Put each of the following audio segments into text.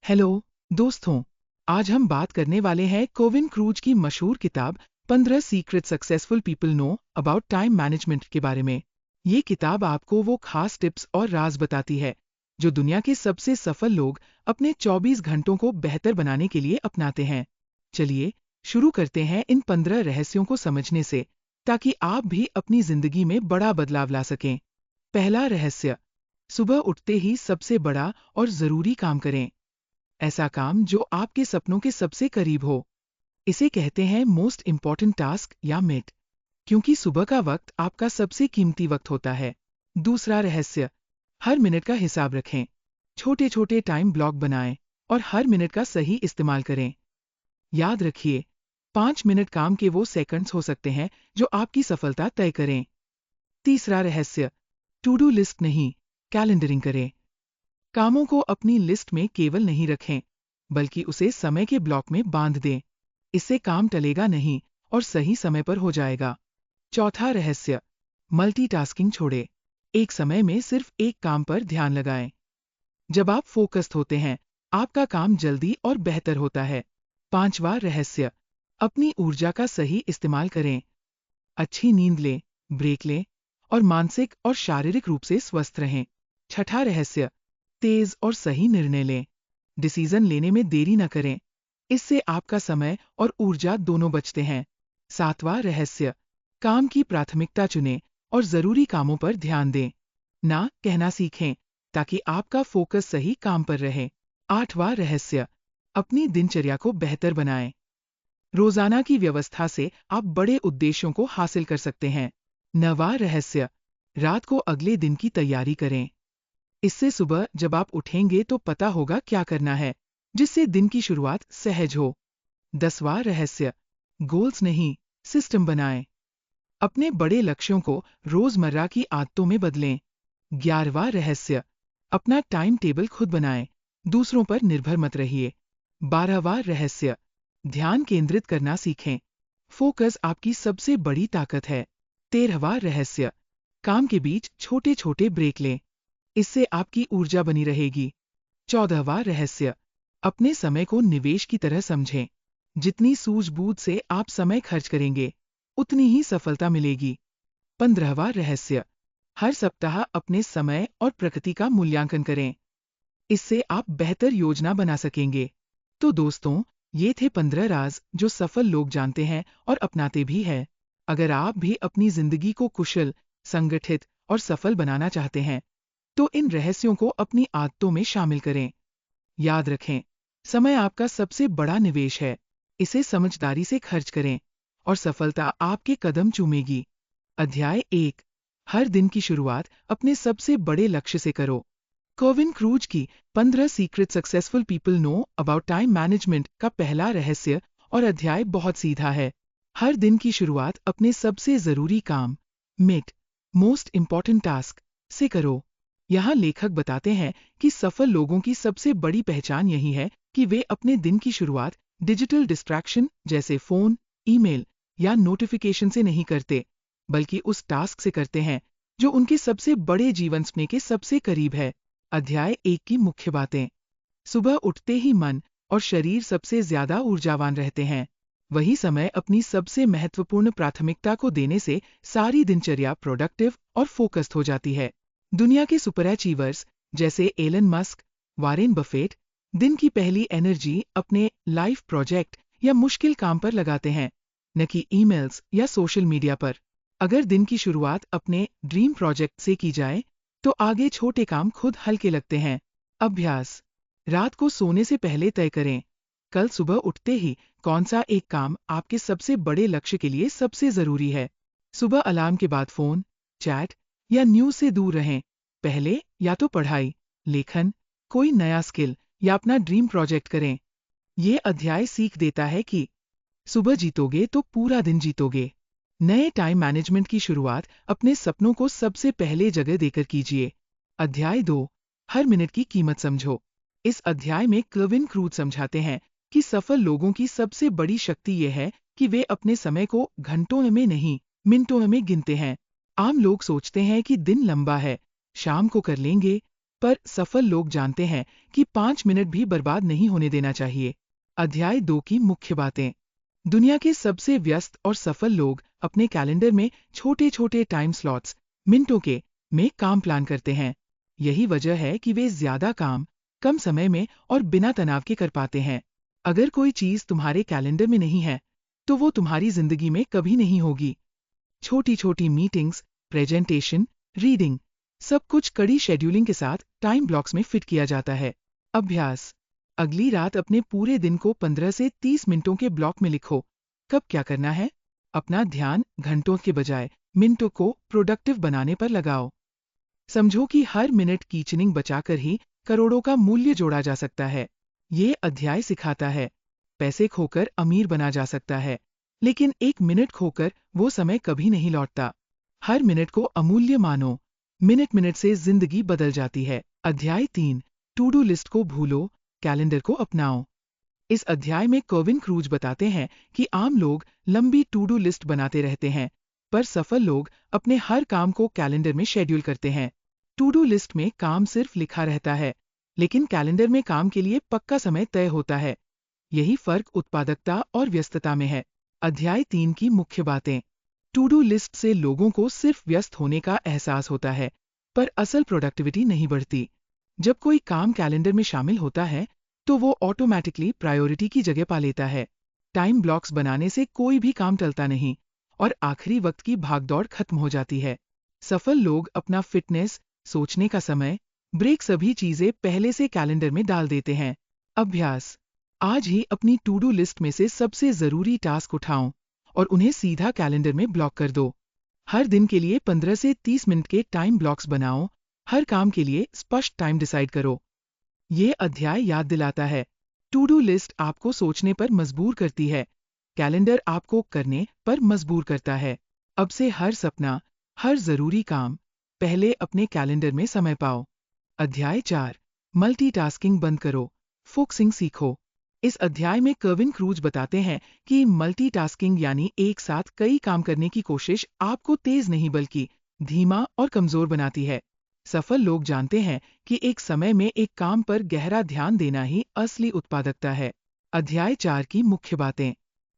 Hello दोस्तों, आज हम बात करने वाले हैं कोविन क्रूज की मशहूर किताब 15 secret successful people know about time management के बारे में। ये किताब आपको वो खास टिप्स और राज बताती है जो दुनिया के सबसे सफल लोग अपने 24 घंटों को बेहतर बनाने के लिए अपनाते हैं। चलिए शुरू करते हैं इन 15 रहस्यों को समझने से, ताकि आप भी अपनी जिंदगी में बड़ा बदलाव ला सकें। पहला रहस्य, सुबह उठते ही सबसे बड़ा और जरूरी काम करें। ऐसा काम जो आपके सपनों के सबसे करीब हो। इसे कहते हैं मोस्ट इम्पॉर्टेंट टास्क या मिट, क्योंकि सुबह का वक्त आपका सबसे कीमती वक्त होता है। दूसरा रहस्य, हर मिनट का हिसाब रखें। छोटे छोटे टाइम ब्लॉक बनाएं और हर मिनट का सही इस्तेमाल करें। याद रखिए, 5 मिनट काम के वो सेकंड्स हो सकते हैं जो आपकी सफलता तय करें। तीसरा रहस्य, टू डू लिस्ट नहीं, कैलेंडरिंग करें। कामों को अपनी लिस्ट में केवल नहीं रखें, बल्कि उसे समय के ब्लॉक में बांध दें। इससे काम टलेगा नहीं और सही समय पर हो जाएगा। चौथा रहस्य, मल्टीटास्किंग छोड़ें। एक समय में सिर्फ एक काम पर ध्यान लगाएं। जब आप फोकस्ड होते हैं, आपका काम जल्दी और बेहतर होता है। पांचवा रहस्य, अपनी ऊर्जा का सही इस्तेमाल करें। अच्छी नींद लें, ब्रेक लें और मानसिक और शारीरिक रूप से स्वस्थ रहें। छठा रहस्य, तेज और सही निर्णय लें। डिसीजन लेने में देरी न करें, इससे आपका समय और ऊर्जा दोनों बचते हैं। सातवां रहस्य, काम की प्राथमिकता चुनें और जरूरी कामों पर ध्यान दें। ना कहना सीखें, ताकि आपका फोकस सही काम पर रहे। आठवां रहस्य, अपनी दिनचर्या को बेहतर बनाएं। रोजाना की व्यवस्था से आप बड़े उद्देश्यों को हासिल कर सकते हैं। नवां रहस्य, रात को अगले दिन की तैयारी करें। इससे सुबह जब आप उठेंगे तो पता होगा क्या करना है, जिससे दिन की शुरुआत सहज हो। 10वां रहस्य, गोल्स नहीं, सिस्टम बनाएं। अपने बड़े लक्ष्यों को रोजमर्रा की आदतों में बदलें। 11वां रहस्य, अपना टाइम टेबल खुद बनाएं, दूसरों पर निर्भर मत रहिए। 12वां रहस्य, ध्यान केंद्रित करना सीखें। फोकस आपकी सबसे बड़ी ताकत है। 13वां रहस्य, काम के बीच छोटे छोटे ब्रेक लें, इससे आपकी ऊर्जा बनी रहेगी। 14वां रहस्य, अपने समय को निवेश की तरह समझें। जितनी सूझबूझ से आप समय खर्च करेंगे, उतनी ही सफलता मिलेगी। 15वां रहस्य, हर सप्ताह अपने समय और प्रगति का मूल्यांकन करें। इससे आप बेहतर योजना बना सकेंगे। तो दोस्तों, ये थे 15 राज जो सफल लोग जानते हैं और अपनाते भी हैं। अगर आप भी अपनी जिंदगी को कुशल, संगठित और सफल बनाना चाहते हैं, तो इन रहस्यों को अपनी आदतों में शामिल करें। याद रखें, समय आपका सबसे बड़ा निवेश है। इसे समझदारी से खर्च करें और सफलता आपके कदम चूमेगी। अध्याय 1, हर दिन की शुरुआत अपने सबसे बड़े लक्ष्य से करो। कोविन क्रूज की 15 secret successful people know about time management का पहला रहस्य और अध्याय बहुत सीधा है। हर दिन की शुरुआत अपने सबसे जरूरी काम, मिट, मोस्ट इम्पॉर्टेंट टास्क से करो। यहाँ लेखक बताते हैं कि सफल लोगों की सबसे बड़ी पहचान यही है कि वे अपने दिन की शुरुआत डिजिटल डिस्ट्रैक्शन जैसे फोन, ईमेल या नोटिफिकेशन से नहीं करते, बल्कि उस टास्क से करते हैं जो उनके सबसे बड़े जीवन सपने के सबसे करीब है। अध्याय 1 की मुख्य बातें। सुबह उठते ही मन और शरीर सबसे ज्यादा ऊर्जावान रहते हैं। वही समय अपनी सबसे महत्वपूर्ण प्राथमिकता को देने से सारी दिनचर्या प्रोडक्टिव और फोकस्ड हो जाती है। दुनिया के सुपर अचीवर्स जैसे एलन मस्क, वारेन बफेट दिन की पहली एनर्जी अपने लाइफ प्रोजेक्ट या मुश्किल काम पर लगाते हैं, न कि ईमेल्स या सोशल मीडिया पर। अगर दिन की शुरुआत अपने ड्रीम प्रोजेक्ट से की जाए, तो आगे छोटे काम खुद हल्के लगते हैं। अभ्यास, रात को सोने से पहले तय करें, कल सुबह उठते ही कौन सा एक काम आपके सबसे बड़े लक्ष्य के लिए सबसे जरूरी है। सुबह अलार्म के बाद फोन, चैट या न्यूज से दूर रहें। पहले या तो पढ़ाई, लेखन, कोई नया स्किल या अपना ड्रीम प्रोजेक्ट करें। ये अध्याय सीख देता है कि सुबह जीतोगे तो पूरा दिन जीतोगे। नए टाइम मैनेजमेंट की शुरुआत अपने सपनों को सबसे पहले जगह देकर कीजिए। अध्याय 2, हर मिनट की कीमत समझो। इस अध्याय में कोविन क्रूज समझाते हैं कि सफल लोगों की सबसे बड़ी शक्ति यह है कि वे अपने समय को घंटों में नहीं, मिनटों में गिनते हैं। आम लोग सोचते हैं कि दिन लंबा है, शाम को कर लेंगे, पर सफल लोग जानते हैं कि 5 मिनट भी बर्बाद नहीं होने देना चाहिए। अध्याय 2 की मुख्य बातें। दुनिया के सबसे व्यस्त और सफल लोग अपने कैलेंडर में छोटे छोटे टाइम स्लॉट्स, मिनटों के में काम प्लान करते हैं। यही वजह है कि वे ज्यादा काम कम समय में और बिना तनाव के कर पाते हैं। अगर कोई चीज तुम्हारे कैलेंडर में नहीं है, तो वो तुम्हारी जिंदगी में कभी नहीं होगी। छोटी छोटी मीटिंग्स, प्रेजेंटेशन, रीडिंग, सब कुछ कड़ी शेड्यूलिंग के साथ टाइम ब्लॉक्स में फिट किया जाता है। अभ्यास। अगली रात अपने पूरे दिन को 15 से 30 मिनटों के ब्लॉक में लिखो। कब क्या करना है? अपना ध्यान घंटों के बजाय मिनटों को प्रोडक्टिव बनाने पर लगाओ। समझो कि हर मिनट की चीनिंग बचाकर ही करोड़ों का मूल्य जोड़ा जा सकता है। ये अध्याय सिखाता है, पैसे खोकर अमीर बना जा सकता है, लेकिन एक मिनट खोकर वो समय कभी नहीं लौटता। हर मिनट को अमूल्य मानो, मिनट मिनट से जिंदगी बदल जाती है। अध्याय 3, टू डू लिस्ट को भूलो, कैलेंडर को अपनाओ। इस अध्याय में कर्विन क्रूज बताते हैं कि आम लोग लंबी टू डू लिस्ट बनाते रहते हैं, पर सफल लोग अपने हर काम को कैलेंडर में शेड्यूल करते हैं। टू डू लिस्ट में काम सिर्फ लिखा रहता है, लेकिन कैलेंडर में काम के लिए पक्का समय तय होता है। यही फर्क उत्पादकता और व्यस्तता में है। अध्याय 3 की मुख्य बातें। टू डू लिस्ट से लोगों को सिर्फ व्यस्त होने का एहसास होता है, पर असल प्रोडक्टिविटी नहीं बढ़ती। जब कोई काम कैलेंडर में शामिल होता है, तो वो ऑटोमैटिकली प्रायोरिटी की जगह पा लेता है। टाइम ब्लॉक्स बनाने से कोई भी काम टलता नहीं और आखिरी वक्त की भागदौड़ खत्म हो जाती है। सफल लोग अपना फिटनेस, सोचने का समय, ब्रेक सभी चीजें पहले से कैलेंडर में डाल देते हैं। अभ्यास। आज ही अपनी टू डू लिस्ट में से सबसे जरूरी टास्क उठाओ और उन्हें सीधा कैलेंडर में ब्लॉक कर दो। हर दिन के लिए 15 से 30 मिनट के टाइम ब्लॉक्स बनाओ। हर काम के लिए स्पष्ट टाइम डिसाइड करो। ये अध्याय याद दिलाता है, टू डू लिस्ट आपको सोचने पर मजबूर करती है, कैलेंडर आपको करने पर मजबूर करता है। अब से हर सपना, हर जरूरी काम पहले अपने कैलेंडर में समय पाओ। अध्याय 4, मल्टीटास्किंग बंद करो, फोकसिंग सीखो। इस अध्याय में कर्विन क्रूज बताते हैं कि मल्टीटास्किंग यानी एक साथ कई काम करने की कोशिश आपको तेज नहीं बल्कि धीमा और कमजोर बनाती है। सफल लोग जानते हैं कि एक समय में एक काम पर गहरा ध्यान देना ही असली उत्पादकता है। अध्याय 4 की मुख्य बातें।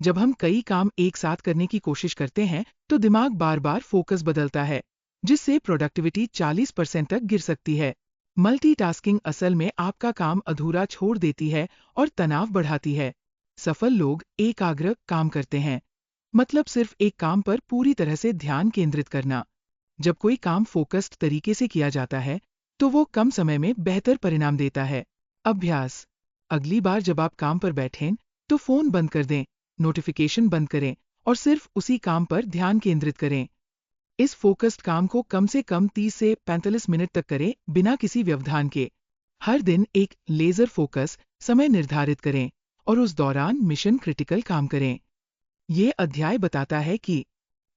जब हम कई काम एक साथ करने की कोशिश करते हैं, तो दिमाग बार बार फोकस बदलता है, जिससे प्रोडक्टिविटी 40% तक गिर सकती है। मल्टीटास्किंग असल में आपका काम अधूरा छोड़ देती है और तनाव बढ़ाती है। सफल लोग एकाग्र काम करते हैं, मतलब सिर्फ एक काम पर पूरी तरह से ध्यान केंद्रित करना। जब कोई काम फोकस्ड तरीके से किया जाता है, तो वो कम समय में बेहतर परिणाम देता है। अभ्यास। अगली बार जब आप काम पर बैठें, तो फोन बंद कर दें, नोटिफिकेशन बंद करें और सिर्फ उसी काम पर ध्यान केंद्रित करें। इस फोकस्ड काम को कम से कम 30 से 45 मिनट तक करें, बिना किसी व्यवधान के। हर दिन एक लेजर फोकस समय निर्धारित करें और उस दौरान मिशन क्रिटिकल काम करें। ये अध्याय बताता है कि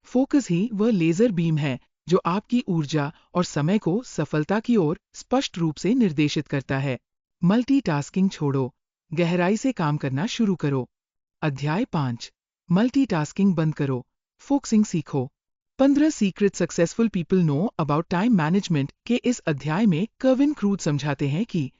फोकस ही वह लेजर बीम है जो आपकी ऊर्जा और समय को सफलता की ओर स्पष्ट रूप से निर्देशित करता है। मल्टीटास्किंग छोड़ो, गहराई से काम करना शुरू करो। अध्याय 5, मल्टीटास्किंग बंद करो, फोकसिंग सीखो। 15 secret successful people know about time management के इस अध्याय में कर्विन क्रूज समझाते हैं कि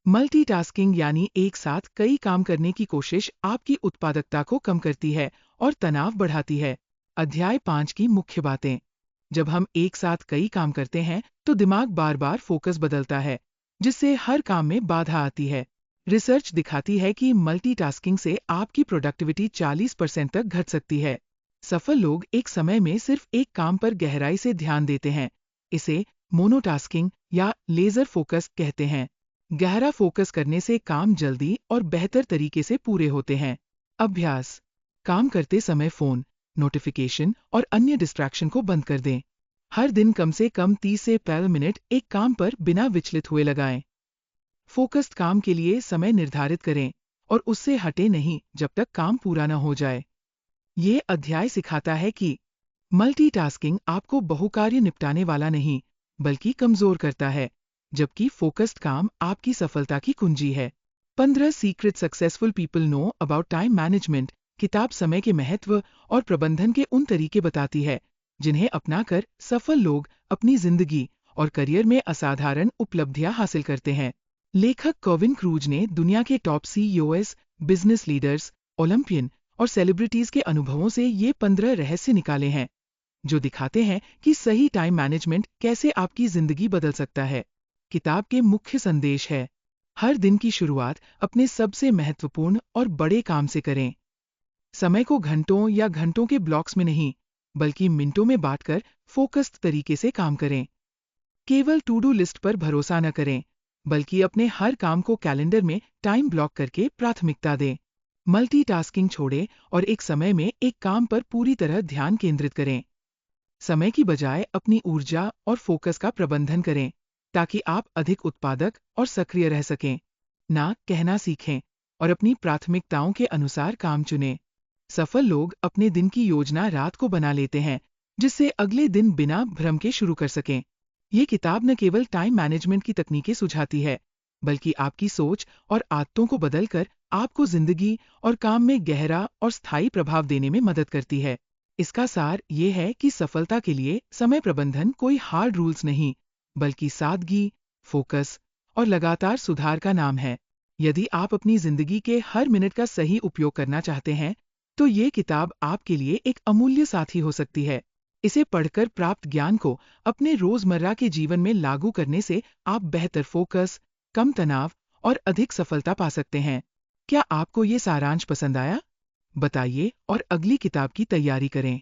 मल्टीटास्किंग यानी एक साथ कई काम करने की कोशिश आपकी उत्पादकता को कम करती है और तनाव बढ़ाती है। अध्याय 5 की मुख्य बातें। जब हम एक साथ कई काम करते हैं, तो दिमाग बार बार फोकस बदलता है, जिससे हर काम में बाधा आती है। रिसर्च दिखाती है कि मल्टीटास्किंग से आपकी प्रोडक्टिविटी 40% तक घट सकती है। सफल लोग एक समय में सिर्फ एक काम पर गहराई से ध्यान देते हैं। इसे मोनोटास्किंग या लेजर फोकस कहते हैं। गहरा फोकस करने से काम जल्दी और बेहतर तरीके से पूरे होते हैं। अभ्यास। काम करते समय फोन, नोटिफिकेशन और अन्य डिस्ट्रैक्शन को बंद कर दें। हर दिन कम से कम 30 से 45 मिनट एक काम पर बिना विचलित हुए लगाएं। फोकस्ड काम के लिए समय निर्धारित करें और उससे हटे नहीं जब तक काम पूरा न हो जाए। ये अध्याय सिखाता है कि मल्टीटास्किंग आपको बहुकार्य निपटाने वाला नहीं, बल्कि कमजोर करता है, जबकि फोकस्ड काम आपकी सफलता की कुंजी है। 15 secret successful people know about time management किताब समय के महत्व और प्रबंधन के उन तरीके बताती है, जिन्हें अपनाकर सफल लोग अपनी जिंदगी और करियर में असाधारण उपलब्धियां हासिल करते हैं। लेखक कोविन क्रूज ने दुनिया के top CEOs, business leaders, Olympian और सेलिब्रिटीज के अनुभवों से ये 15 रहस्य निकाले हैं, जो दिखाते हैं कि सही टाइम मैनेजमेंट कैसे आपकी जिंदगी बदल सकता है। किताब के मुख्य संदेश है: हर दिन की शुरुआत अपने सबसे महत्वपूर्ण और बड़े काम से करें। समय को घंटों या घंटों के ब्लॉक्स में नहीं, बल्कि मिनटों में बांटकर फोकस्ड तरीके से काम करें। केवल टू डू लिस्ट पर भरोसा न करें, बल्कि अपने हर काम को कैलेंडर में टाइम ब्लॉक करके प्राथमिकता दें। मल्टीटास्किंग छोड़ें और एक समय में एक काम पर पूरी तरह ध्यान केंद्रित करें। समय की बजाय अपनी ऊर्जा और फोकस का प्रबंधन करें, ताकि आप अधिक उत्पादक और सक्रिय रह सकें। ना कहना सीखें और अपनी प्राथमिकताओं के अनुसार काम चुनें। सफल लोग अपने दिन की योजना रात को बना लेते हैं, जिससे अगले दिन बिना भ्रम के शुरू कर सकें। ये किताब न केवल टाइम मैनेजमेंट की तकनीकें सुझाती है, बल्कि आपकी सोच और आदतों को बदलकर आपको जिंदगी और काम में गहरा और स्थायी प्रभाव देने में मदद करती है। इसका सार ये है कि सफलता के लिए समय प्रबंधन कोई हार्ड रूल्स नहीं, बल्कि सादगी, फोकस और लगातार सुधार का नाम है। यदि आप अपनी जिंदगी के हर मिनट का सही उपयोग करना चाहते हैं, तो ये किताब आपके लिए एक अमूल्य साथी हो सकती है। इसे पढ़कर प्राप्त ज्ञान को अपने रोजमर्रा के जीवन में लागू करने से आप बेहतर फोकस, कम तनाव और अधिक सफलता पा सकते हैं। क्या आपको ये सारांश पसंद आया? बताइए और अगली किताब की तैयारी करें।